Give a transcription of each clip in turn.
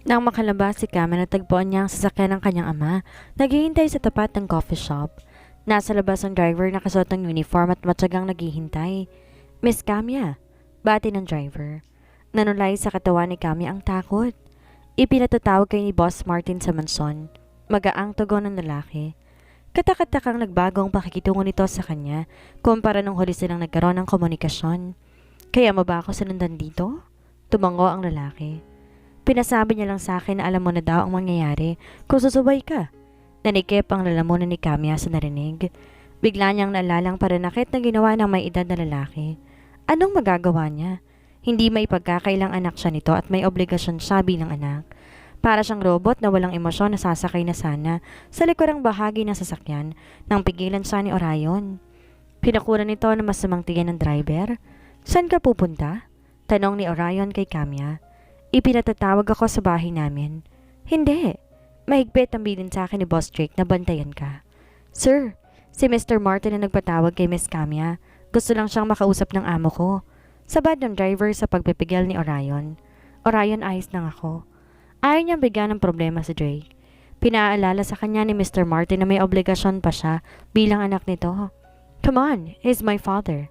Nang makalabas si Kama, natagpuan niya ang sasakyan ng kanyang ama, naghihintay sa tapat ng coffee shop. Nasa labas ang driver nakasuot ng uniform at matyagang naghihintay. Miss Kamya, bati ng driver. Nanulay sa katawan ni Kamya ang takot. Ipinatatawag kay ni Boss Martin sa manson. Magaang tugon ng lalaki. Katakatakang nagbago ang pakikitungo nito sa kanya kumpara nung huli silang nagkaroon ng komunikasyon. Kaya mo ba ako sinundan dito? Tumango ang lalaki. Pinasabi niya lang sa akin na alam mo na daw ang mangyayari kung susubay ka. Nanikip ang lalamunan ni Kamya sa narinig. Bigla niyang naalalang paranakit na ginawa ng may edad na lalaki. Anong magagawa niya? Hindi may pagkakailang anak siya nito at may obligasyon siya bilang anak. Para siyang robot na walang emosyon na sasakay na sana sa likurang bahagi ng sasakyan nang pigilan siya ni Orion. Pinakura nito na masamang tingin ng driver. Saan ka pupunta? Tanong ni Orion kay Kamya. Ipinatatawag ako sa bahay namin. Hindi. Mahigpit ang bilin sa akin ni Boss Drake na bantayan ka. Sir, si Mr. Martin na nagpatawag kay Miss Kamya. Gusto lang siyang makausap ng amo ko. Sabad ng driver sa pagpipigil ni Orion. Orion, ayos lang ako. Ayaw niyang bigyan ng problema si Drake. Pinaalala sa kanya ni Mr. Martin na may obligasyon pa siya bilang anak nito. Come on, he's my father.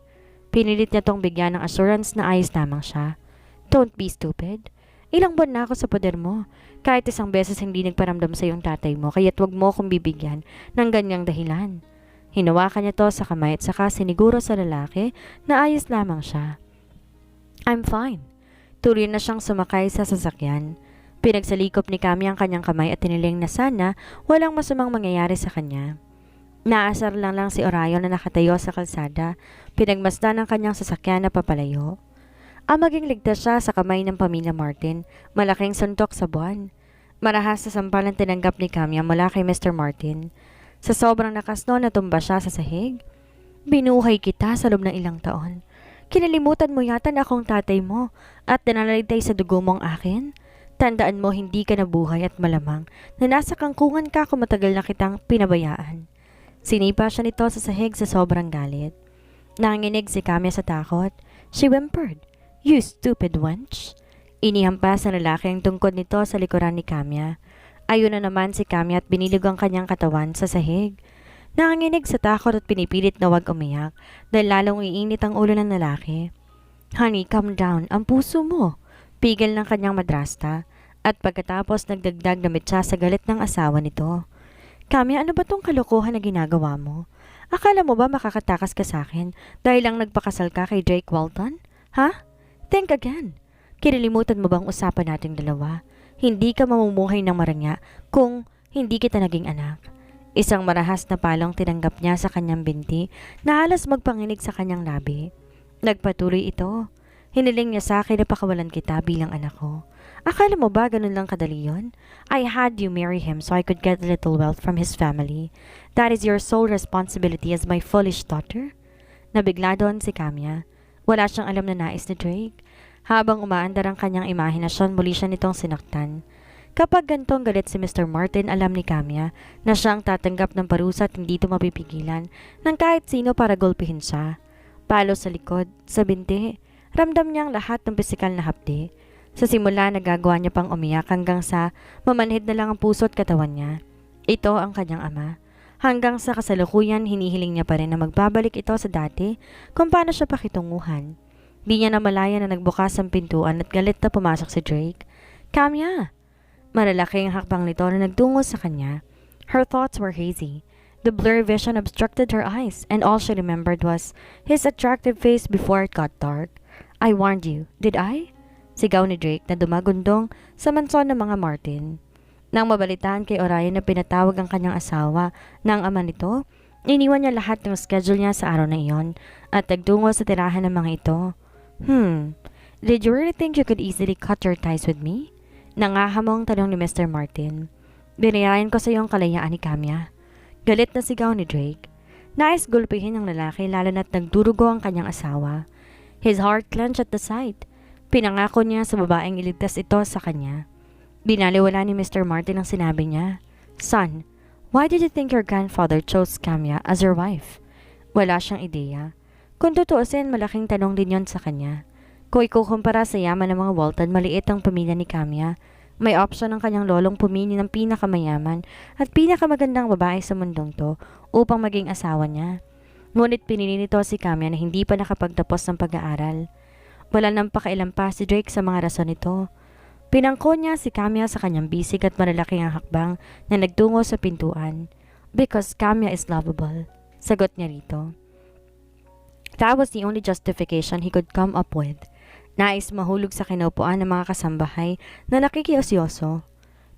Pinilit niya tong bigyan ng assurance na ayos lamang siya. Don't be stupid. Ilang buwan na ako sa poder mo. Kahit isang beses hindi nagparamdam sa iyong tatay mo, kaya't wag mo akong bibigyan ng ganyang dahilan. Hinawakan niya to sa kamay at saka siniguro sa lalaki na ayos lamang siya. I'm fine. Tuloy na siyang sumakay sa sasakyan. Pinagsalikop ni Kami ang kanyang kamay at tiniling na sana walang masamang mangyayari sa kanya. Naasar lang si Orion na nakatayo sa kalsada, pinagmasdan ng kanyang sasakyan na papalayo. Ang maging ligtas siya sa kamay ng pamilya Martin, malaking suntok sa buwan. Marahas sa sampalang tinanggap ni Kamya mula kay Mr. Martin. Sa sobrang lakas noon natumba siya sa sahig. Binuhay kita sa loob ng ilang taon. Kinalimutan mo yata na akong tatay mo at nananaligtay sa dugo mong akin. Tandaan mo hindi ka nabuhay at malamang na nasa kangkungan ka kung matagal na kitang pinabayaan. Sinipa siya nito sa sahig sa sobrang galit. Nanginig si Kamya sa takot. She whimpered. You stupid wench. Inihampas ng lalaki ang tungkod nito sa likuran ni Kamya. Ayun na naman si Kamya at binilig ang kanyang katawan sa sahig. Nanginginig sa takot at pinipilit na huwag umiyak dahil lalong iinit ang ulo ng lalaki. Honey, calm down. Ang puso mo. Pigil ng kanyang madrasta at pagkatapos nagdagdag na mitsa sa galit ng asawa nito. Kamya, ano ba tong kalokohan na ginagawa mo? Akala mo ba makakatakas ka sa akin dahil lang nagpakasal ka kay Drake Walton? Ha? Think again. Kinalimutan mo bang usapan nating dalawa? Hindi ka mamumuhay ng marangya kung hindi kita naging anak. Isang marahas na palong tinanggap niya sa kanyang binti na halos magpanginig sa kanyang labi. Nagpatuloy ito. Hiniling niya sa akin na pakawalan kita bilang anak ko. Akala mo ba ganun lang kadali yun? I had you marry him so I could get a little wealth from his family. That is your sole responsibility as my foolish daughter? Nabigla doon si Kamya. Wala siyang alam na nais ni Drake. Habang umaandar ang kanyang imahinasyon, muli siya nitong sinaktan. Kapag gantong galit si Mr. Martin, alam ni Kamya na siya ang tatanggap ng parusa at hindi ito mapipigilan ng kahit sino para gulpihin siya. Palo sa likod, sa binti, ramdam niya ang lahat ng pisikal na hapdi. Sa simula, nagagawa niya pang umiyak hanggang sa mamanhid na lang ang puso at katawan niya. Ito ang kanyang ama. Hanggang sa kasalukuyan, hinihiling niya pa rin na magbabalik ito sa dati kung paano siya pakitunguhan. Di niya namalaya na nagbukas ang pintuan at galit na pumasok si Drake. Kamya! Malalaki ang hakbang nito na nagtungo sa kanya. Her thoughts were hazy. The blurry vision obstructed her eyes and all she remembered was his attractive face before it got dark. I warned you, did I? Sigaw ni Drake na dumagundong sa manson ng mga Martin. Nang mabalitaan kay Orion na pinatawag ang kanyang asawa ng ama nito, iniwan niya lahat ng schedule niya sa araw na iyon at nagtungo sa tirahan ng mga ito. Did you really think you could easily cut your ties with me? Nangahamong tanong ni Mr. Martin. Binayaran ko sa iyong kalayaan ni Kamya. Galit na sigaw ni Drake. Nais gulpihin ng lalaki lalo na't nagdurugo ang kanyang asawa. His heart clenched at the sight. Pinangako niya sa babaeng iligtas ito sa kanya. Binaliwala ni Mr. Martin ang sinabi niya. Son, why did you think your grandfather chose Kamya as your wife? Wala siyang ideya. Kung tutuusin, malaking tanong din yon sa kanya. Kung ikukumpara sa yaman ng mga Walton, maliit ang pamilya ni Kamya. May option ng kanyang lolong pumili ng pinakamayaman at pinakamagandang babae sa mundong to upang maging asawa niya. Ngunit pinili nito si Kamya na hindi pa nakapagtapos ng pag-aaral. Wala nang pakialam pa si Drake sa mga rason nito. Pinangko niya si Kamya sa kanyang bisig at malalaking ang hakbang na nagtungo sa pintuan. Because Kamya is lovable. Sagot niya rito. That was the only justification he could come up with. Nais mahulog sa kinaupuan ng mga kasambahay na nakikiosyoso.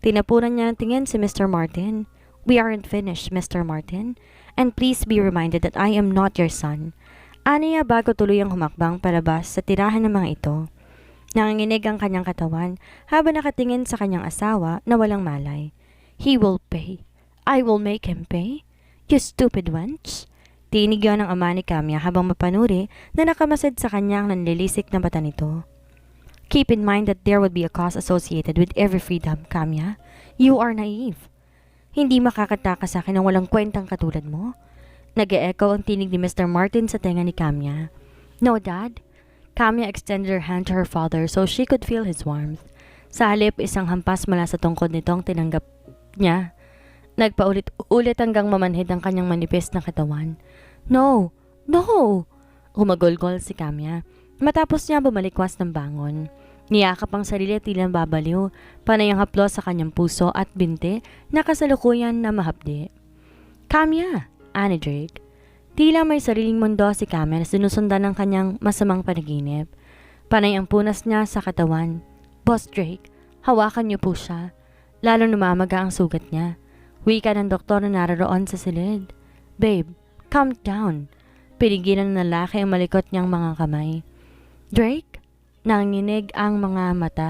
Tinapunan niya ng tingin si Mr. Martin. We aren't finished, Mr. Martin. And please be reminded that I am not your son. Aniya bago tuluyang humakbang palabas sa tirahan ng mga ito. Nanginginig ang kanyang katawan habang nakatingin sa kanyang asawa na walang malay. He will pay. I will make him pay. You stupid wench. Tinig yun ng ama ni Kamya habang mapanuri na nakamasid sa kanyang nanlilisik na mata nito. Keep in mind that there would be a cost associated with every freedom, Kamya. You are naive. Hindi makakataka sa akin ang walang kwentang katulad mo. Nag-e-echo ang tinig ni Mr. Martin sa tenga ni Kamya. No, Dad. Kamya extended her hand to her father so she could feel his warmth. Sa halip, isang hampas mula sa tungkod nitong tinanggap niya. Nagpaulit-ulit hanggang mamanhid ang kanyang manipis na katawan. No! No! Humagulgol si Kamya. Matapos niya bumalikwas ng bangon. Niyakap ang sarili at tila babaliw, panay ang haplos sa kanyang puso at binti na kasalukuyan na mahapdi. Kamya! Ani Drake. Tila may sariling mundo si Kamya na sinusundan ng kanyang masamang panaginip. Panay ang punas niya sa katawan. Boss Drake, hawakan niyo po siya. Lalong namamaga ang sugat niya. Wika ng doktor na naroon sa silid. Babe, calm down. Pinigilan ng lalaki ang malikot niyang mga kamay. Drake? Nanginginig ang mga mata.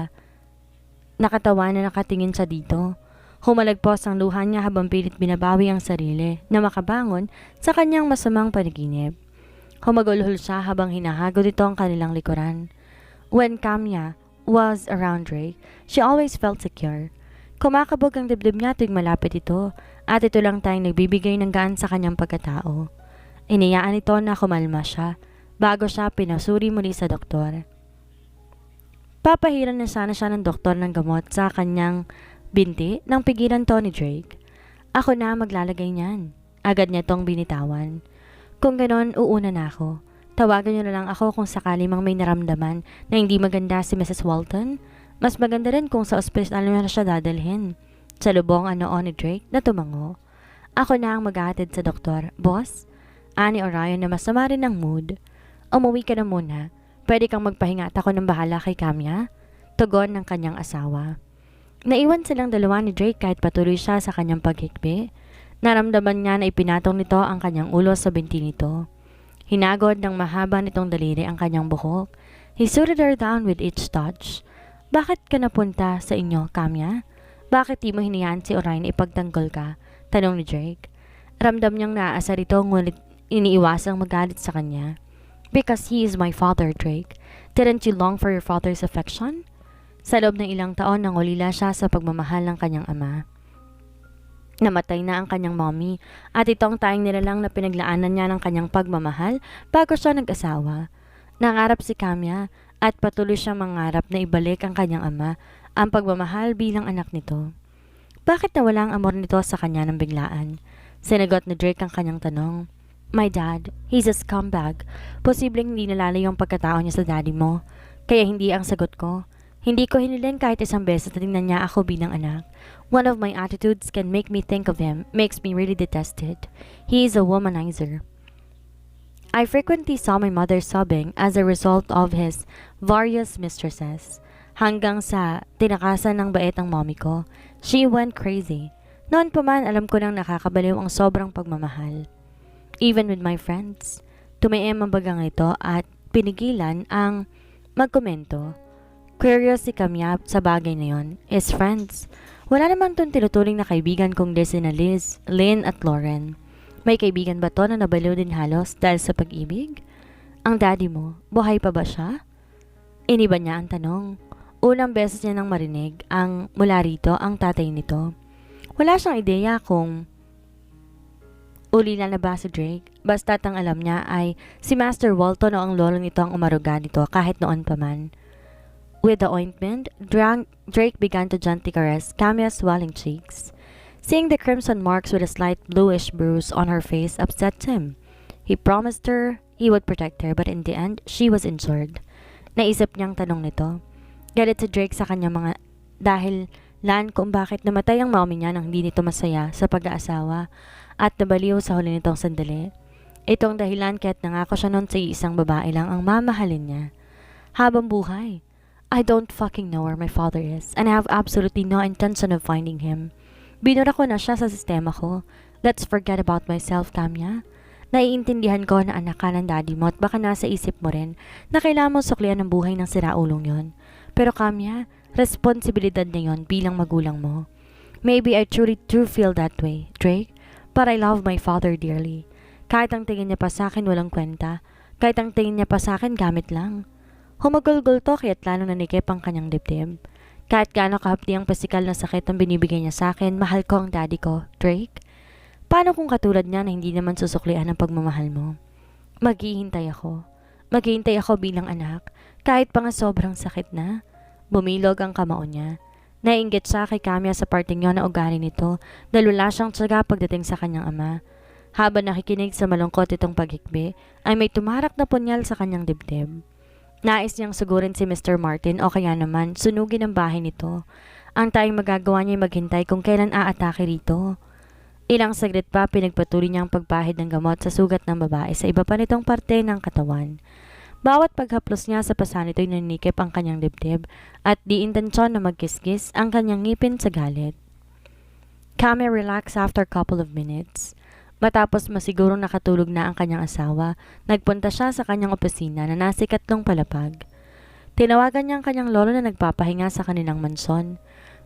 Nakatawa na nakatingin siya dito. Humalagpos ang luha niya habang pilit binabawi ang sarili na makabangon sa kanyang masamang panaginip. Humagulhol siya habang hinahagod ito ang kanilang likuran. When Kamya was around Drake, she always felt secure. Kumakabog ang dibdib niya tuwing malapit ito at ito lang tayong nagbibigay ng gaan sa kanyang pagkatao. Iniyaan ito na kumalma siya bago siya pinasuri muli sa doktor. Papahiran na sana siya ng doktor ng gamot sa kanyang binti nang pigilan to ni Drake. Ako na maglalagay niyan. Agad niya tong binitawan. Kung ganon, uuna na ako. Tawagan niyo na lang ako kung sakali mang may naramdaman na hindi maganda si Mrs. Walton. Mas maganda rin kung sa ospital na siya dadalhin. Sa lubong ang noon ni Drake na tumango. Ako na ang maghahatid sa doktor. Boss? Ani Orion na masama rin ang mood. Umuwi ka na muna. Pwede kang magpahinga at ako ng bahala kay Kamya? Tugon ng kanyang asawa. Naiwan silang dalawa ni Drake kahit patuloy siya sa kanyang paghikbi. Naramdaman niya na ipinatong nito ang kanyang ulo sa binti nito. Hinagod ng mahaba nitong daliri ang kanyang buhok. He suited her down with each touch. Bakit ka napunta sa inyo, Kamya? Bakit di mo hinayaan si Orion ipagtanggol ka? Tanong ni Drake. Ramdam niyang naaasar ito ngunit iniiwasang magalit sa kanya. Because he is my father, Drake. Didn't you long for your father's affection? Sa loob ng ilang taon nangulila siya sa pagmamahal ng kanyang ama. Namatay na ang kanyang mommy at ito ang tayong nilalang na pinaglaanan niya ng kanyang pagmamahal bago siya nag-asawa. Nangarap si Kamya at patuloy siyang mangarap na ibalik ang kanyang ama ang pagmamahal bilang anak nito. Bakit nawala ang amor nito sa kanya ng biglaan? Sinagot ni Drake ang kanyang tanong. My dad, he's a scumbag. Posibleng hindi nalalayo ang pagkatao niya sa daddy mo. Kaya hindi ang sagot ko. Hindi ko hiniling kahit isang beses na tingnan niya ako bilang anak. One of my attitudes can make me think of him, makes me really detested. He is a womanizer. I frequently saw my mother sobbing as a result of his various mistresses. Hanggang sa tinakasan ng bait ang mommy ko. She went crazy. Noon pa man alam ko nang nakakabaliw ang sobrang pagmamahal. Even with my friends. Tumaim ang bagang ito at pinigilan ang magkomento. Curious si Kamya sa bagay na yon. His friends. Wala naman itong tinuturing na kaibigan kung di sina Liz, Lynn at Lauren. May kaibigan ba to na nabaliw din halos dahil sa pag-ibig? Ang daddy mo, buhay pa ba siya? Iniba niya ang tanong. Unang beses niya nang marinig ang mula rito ang tatay nito. Wala siyang ideya kung ulila na ba si Drake. Basta't ang alam niya ay si Master Walton o ang lolo nito ang umaruga nito kahit noon pa man. With the ointment, Drake began to gently caress Camia's swelling cheeks. Seeing the crimson marks with a slight bluish bruise on her face upset him. He promised her he would protect her, but in the end, she was injured. Naisip niyang tanong nito. Galit si Drake sa kanya dahil kung bakit namatay ang mommy niya nang hindi nito masaya sa pag-aasawa at nabaliw sa huli nitong sandali. Itong dahilan kaya't nangako siya noon sa isang babae lang ang mamahalin niya. Habang buhay. I don't fucking know where my father is and I have absolutely no intention of finding him. Binura ko na siya sa sistema ko. Let's forget about myself, Camia. Naiintindihan ko na anak ka ng daddy mo at baka nasa isip mo rin na kailangan mo suklian ng buhay ng siraulong yon. Pero Camia, responsibilidad na yon bilang magulang mo. Maybe I truly do feel that way, Drake, but I love my father dearly. Kahit ang tingin niya pa sa akin walang kwenta, kahit ang tingin niya pa sa akin gamit lang. Humagulgol to kaya't lalo nanikip ang kanyang dibdib. Kahit gaano kahapdi ang pisikal na sakit ang binibigay niya sa akin, mahal ko ang daddy ko, Drake. Paano kung katulad niya na hindi naman susuklian ang pagmamahal mo? Maghihintay ako. Maghihintay ako bilang anak, kahit pa nga sobrang sakit na. Bumilog ang kamao niya. Nainggit siya kay Camia sa parting yon na ugali nito dahil wala siyang tiyaga pagdating sa kanyang ama. Habang nakikinig sa malungkot itong paghikbi, ay may tumarak na punyal sa kanyang dibdib. Nais niyang sugurin si Mr. Martin o kaya naman sunugin ang bahay nito. Ang tayong magagawa niya ay maghintay kung kailan aatake rito. Ilang saglit pa pinagpatuloy niyang pagpahid ng gamot sa sugat ng babae sa iba pa nitong parte ng katawan. Bawat paghaplos niya sa pasa nito'y nanikip ang kanyang dibdib at di intensyon na magkiskis ang kanyang ngipin sa galit. Camia relaxed after a couple of minutes. Matapos masigurong nakatulog na ang kanyang asawa, nagpunta siya sa kanyang opisina na nasa ikatlong palapag. Tinawagan niya ang kanyang lolo na nagpapahinga sa kanilang mansyon.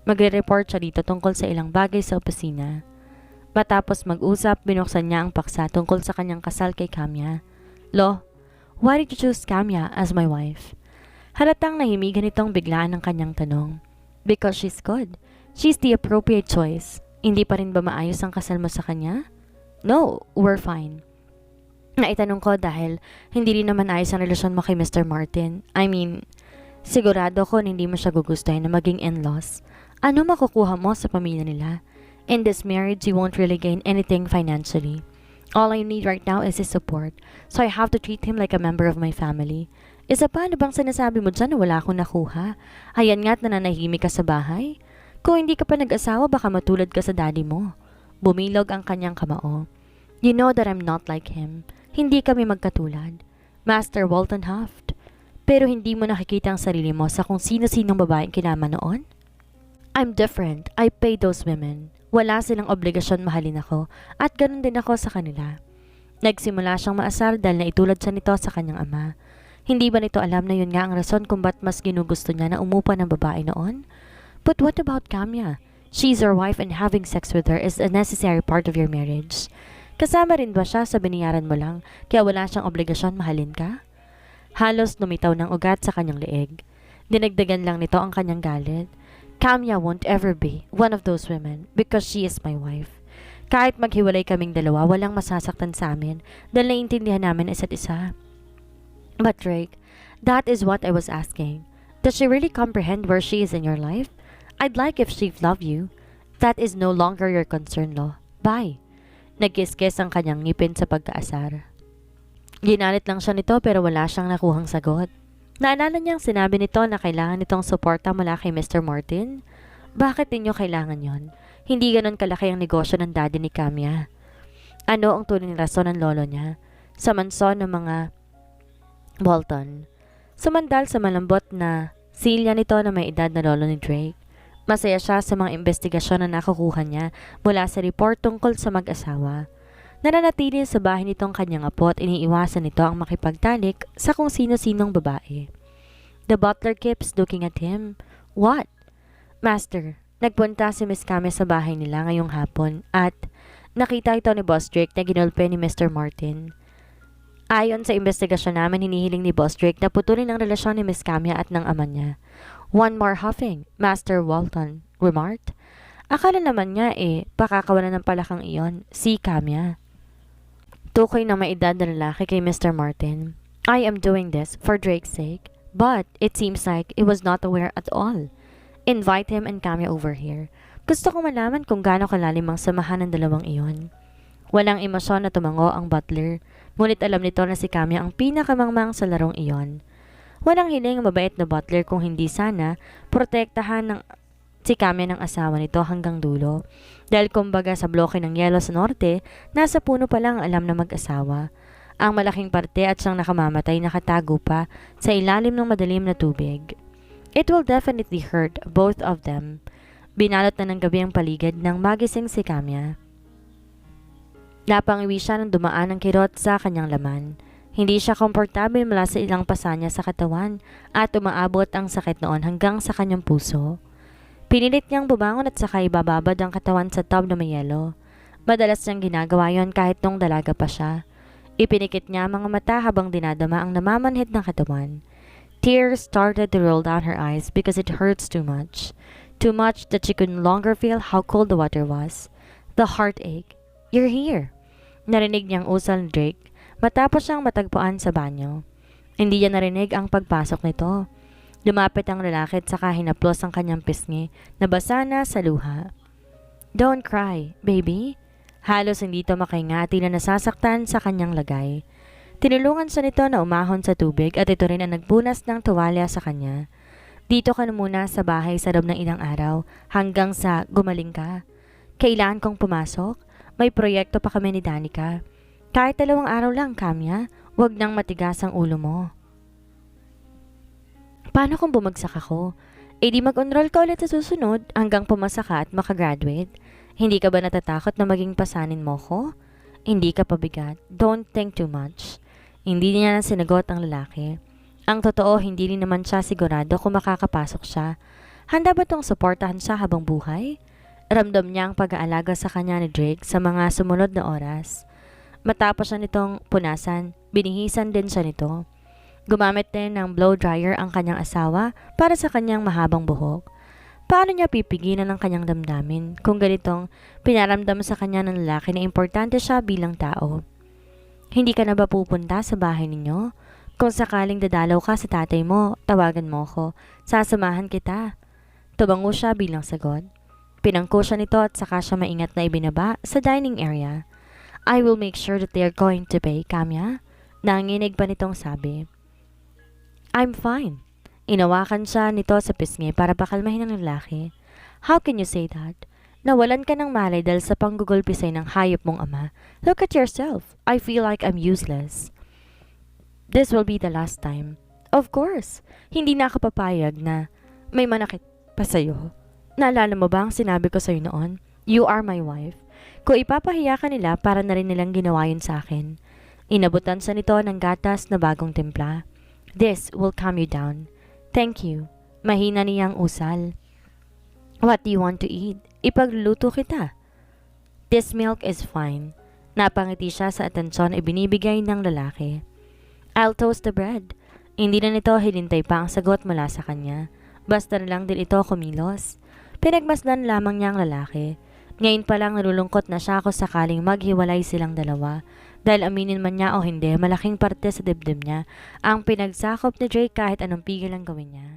Magre-report siya dito tungkol sa ilang bagay sa opisina. Matapos mag-usap, binuksan niya ang paksa tungkol sa kanyang kasal kay Camia. Lo, why did you choose Camia as my wife? Halatang nahimigan itong biglaan ng kanyang tanong. Because she's good. She's the appropriate choice. Hindi pa rin ba maayos ang kasal mo sa kanya? No, we're fine. Naitanong ko dahil hindi rin naman ayos ang relasyon mo kay Mr. Martin. I mean, sigurado ko na hindi mo siya gugustuhin na maging in-laws. Ano makukuha mo sa pamilya nila? In this marriage, you won't really gain anything financially. All I need right now is his support, so I have to treat him like a member of my family. Isa pa, ano bang sinasabi mo dyan na wala akong nakuha? Ayan nga't nananahimik ka sa bahay? Kung hindi ka pa nag-asawa, baka matulad ka sa daddy mo. Bumilog ang kanyang kamao. You know that I'm not like him. Hindi kami magkatulad. Master Walton Haft. Pero hindi mo nakikita ang sarili mo sa kung sino-sinong babaeng kinama noon? I'm different. I pay those women. Wala silang obligasyon mahalin ako at ganun din ako sa kanila. Nagsimula siyang maasar dahil naitulad siya nito sa kanyang ama. Hindi ba nito alam na yun nga ang rason kung ba't mas ginugusto niya na umupa ng babae noon? But what about Camia? She's your wife and having sex with her is a necessary part of your marriage. Kasama rin ba siya sa biniyaran mo lang kaya wala siyang obligasyon mahalin ka? Halos lumitaw ng ugat sa kanyang leeg. Dinagdagan lang nito ang kanyang galit. Camia won't ever be one of those women because she is my wife. Kahit maghiwalay kaming dalawa, walang masasaktan sa amin dahil naiintindihan namin isa't isa. But Drake, that is what I was asking. Does she really comprehend where she is in your life? I'd like if she'd love you. That is no longer your concern, Lo. Bye. Nagkiskis ang kanyang ngipin sa pagkaasar. Ginalit lang siya nito pero wala siyang nakuhang sagot. Naalala niyang sinabi nito na kailangan nitong suporta mula kay Mr. Martin. Bakit ninyo kailangan yon? Hindi ganon kalaki ang negosyo ng daddy ni Camia. Ano ang tunay na rason ng lolo niya? Sa mansyon ng mga Walton. Sumandal sa malambot na silya nito na may edad na lolo ni Drake. Masaya siya sa mga investigasyon na nakukuha niya mula sa report tungkol sa mag-asawa. Nananatili sa bahay nitong kanyang apo at iniiwasan nito ang makipagtalik sa kung sino-sinong babae. The butler keeps looking at him. What? Master, nagpunta si Miss Camia sa bahay nila ngayong hapon at nakita ito ni Boss Drake na ginulpe ni Mr. Martin. Ayon sa investigasyon namin, hinihiling ni Boss Drake na putulin ang relasyon ni Miss Camia at ng ama niya. One more huffing, Master Walton remarked. Akala naman niya pakakawalan ng palakang iyon, si Camia. Tukoy ng may edad na lalaki kay Mr. Martin. I am doing this for Drake's sake. But it seems like it was not aware at all. Invite him and Camia over here. Gusto ko malaman kung gaano kalalim ang samahan ng dalawang iyon. Walang emosyon na tumango ang butler, ngunit alam nito na si Camia ang pinakamangmang sa larong iyon. Walang hiling ang mabait na butler kung hindi sana protektahan ng si Camia ng asawa nito hanggang dulo. Dahil kumbaga sa bloke ng yelo sa norte, nasa puno pa lang ang alam na mag-asawa. Ang malaking parte at siyang nakamamatay nakatago pa sa ilalim ng madilim na tubig. It will definitely hurt both of them. Binalot na ng gabi ang paligid nang magising si Camia. Napangiwi siya nang dumaan ang kirot sa kanyang laman. Hindi siya komportable mula sa ilang pasa niya sa katawan at umaabot ang sakit noon hanggang sa kanyang puso. Pinilit niyang bumangon at saka ibababad ang katawan sa tub na may yelo. Madalas niyang ginagawa yon kahit nung dalaga pa siya. Ipinikit niya ang mga mata habang dinadama ang namamanhid ng katawan. Tears started to roll down her eyes because it hurts too much. Too much that she could no longer feel how cold the water was. The heartache. You're here. Narinig niyang usal ni Drake matapos siyang matagpuan sa banyo. Hindi niya narinig ang pagpasok nito. Lumapit ang lalaki at saka hinaplos ang kanyang pisngi na basa na sa luha. Don't cry, baby. Halos hindi ito makahinga at tila nasasaktan sa kanyang lagay. Tinulungan siya nito na umahon sa tubig at ito rin ang nagpunas ng tuwalya sa kanya. Dito ka na muna sa bahay sa loob ng ilang araw hanggang sa gumaling ka. Kailangan kong pumasok. May proyekto pa kami ni Danica. Kahit 2 araw lang, Camia. Huwag nang matigas ang ulo mo. Paano kung bumagsak ako? Eh di mag-enroll ka ulit sa susunod hanggang pumasa ka at makagraduate. Hindi ka ba natatakot na maging pasanin mo ko? Hindi ka pabigat. Don't think too much. Hindi niya na sinagot ang lalaki. Ang totoo, hindi rin naman siya sigurado kung makakapasok siya. Handa ba tong suportahan siya habang buhay? Ramdam niya ang pag-aalaga sa kanya ni Drake sa mga sumunod na oras. Matapos siya nitong punasan, binihisan din siya nito. Gumamit din ng blow dryer ang kanyang asawa para sa kanyang mahabang buhok. Paano niya pipigilan ang kanyang damdamin kung ganitong pinaramdam sa kanya ng lalaki na importante siya bilang tao? Hindi ka na ba pupunta sa bahay ninyo? Kung sakaling dadalaw ka sa tatay mo, tawagan mo ko. Sasamahan kita. Tumango siya bilang sagot. Pinangko siya nito at saka siya maingat na ibinaba sa dining area. I will make sure that they are going to pay, Camia. Nanginig pa nitong sabi. I'm fine. Inawakan siya nito sa pisngi para pakalmahin ang lalaki. How can you say that? Nawalan ka ng malay dahil sa panggugulpisay ng hayop mong ama. Look at yourself. I feel like I'm useless. This will be the last time. Of course. Hindi na ako papayag na may manakit pa sa'yo. Naalala mo ba ang sinabi ko sa'yo noon? You are my wife. Kung ipapahiya ka nila, para na rin nilang ginawa yun sa akin. Inabutan sa nito ng gatas na bagong timpla. This will calm you down. Thank you. Mahina niyang usal. What do you want to eat? Ipagluluto kita. This milk is fine. Napangiti siya sa atensyon na ibinibigay ng lalaki. I'll toast the bread. Hindi na nito hinintay pa ang sagot mula sa kanya. Basta na lang din ito kumilos. Pinagmasdan lamang niya ang lalaki. Ngayon pa lang nalulungkot na siya kung sakaling maghiwalay silang dalawa. Dahil aminin man niya o hindi, malaking parte sa dibdib niya ang pinagsakop ni Drake kahit anong pigil ang gawin niya.